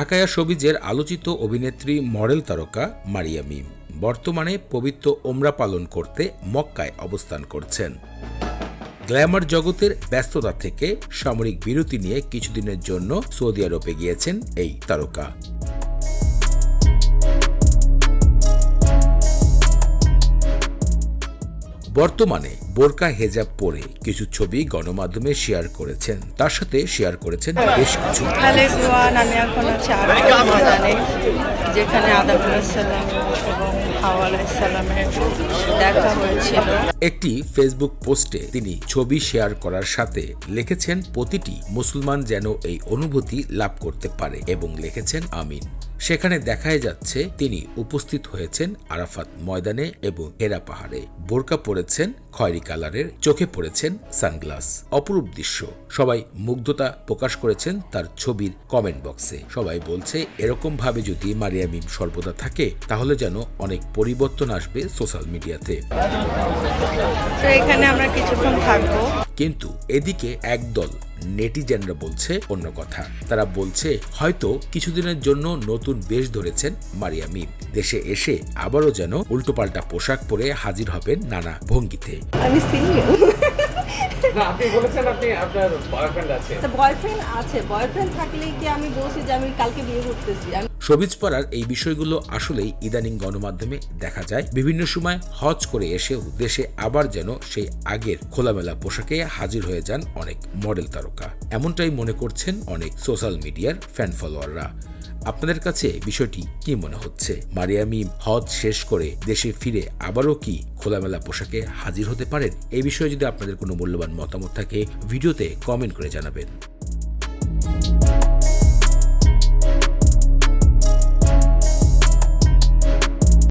ঢাকায়া শোবিজের আলোচিত অভিনেত্রী মডেল তারকা মারিয়া মিম বর্তমানে পবিত্র ওমরা পালন করতে মক্কায় অবস্থান করছেন। গ্ল্যামার জগতের ব্যস্ততা থেকে সামরিক বিরতি নিয়ে কিছুদিনের জন্য সৌদি আরবে গিয়েছেন এই তারকা। বর্তমানে বোরকা হেজাব পরে কিছু ছবি গণমাধ্যমে শেয়ার করেছেন, তার সাথে শেয়ার করেছেন বেশ কিছু। আমি এখন আছি আরাফাত ময়দানে, যেখানে আদম আলাইহিস সালাম এবং হাওয়া আলাইহিস সালামের দেখা হয়েছিল। একটি ফেসবুক পোস্টে তিনি ছবি শেয়ার করার সাথে লিখেছেন প্রতিটি মুসলমান যেন এই অনুভূতি লাভ করতে পারে এবং লিখেছেন আমিন। সেখানে দেখা যাচ্ছে তিনি উপস্থিত হয়েছেন আরাফাত ময়দানে এবং হেরা পাহাড়ে। বোরকা পরেছেন খয়েরি কালারের, চোখে পড়েছেন সানগ্লাস। অপরূপ দৃশ্য। সবাই মুগ্ধতা প্রকাশ করেছেন তার ছবির কমেন্ট বক্সে। সবাই বলছে এরকম ভাবে যদি মারিয়া মিম সর্বদা থাকে তাহলে যেন অনেক পরিবর্তন আসবে সোশ্যাল মিডিয়াতে। তো এখানে আমরা কিছুক্ষণ থাকবো। কিন্তু এদিকে একদল নেটিজেনরা বলছে অন্য কথা। তারা বলছে হয়তো কিছুদিনের জন্য নতুন বেশ ধরেছেন মারিয়া মিম। দেশে এসে আবারও যেন উল্টোপাল্টা পোশাক পরে হাজির হবেন নানা ভঙ্গিতে। আমি সিঙ্গেল। আপনি বলেছেন আপনি আপনার বয়ফ্রেন্ড আছে। বয়ফ্রেন্ড আছে, বয়ফ্রেন্ড থাকলে কি আমি বলছি যে আমি কালকে বিয়ে করতেছি। শোবিজ পাড়ার এই বিষয়গুলো আসলেই ইদানিং গণমাধ্যমে দেখা যায়। বিভিন্ন সময় হজ করে এসেও দেশে আবার যেন সেই আগের খোলামেলা পোশাকে হাজির হয়ে যান অনেক মডেল তারকা। এমনটাই মনে করছেন অনেক সোশ্যাল মিডিয়ার ফ্যান ফলোয়াররা। আপনাদের কাছে বিষয়টি কি মনে হচ্ছে? মারিয়া মিম হজ শেষ করে দেশে ফিরে আবারও কি খোলামেলা পোশাকে হাজির হতে পারেন? এই বিষয়ে যদি আপনাদের কোনো মূল্যবান মতামত থাকে ভিডিওতে কমেন্ট করে জানাবেন।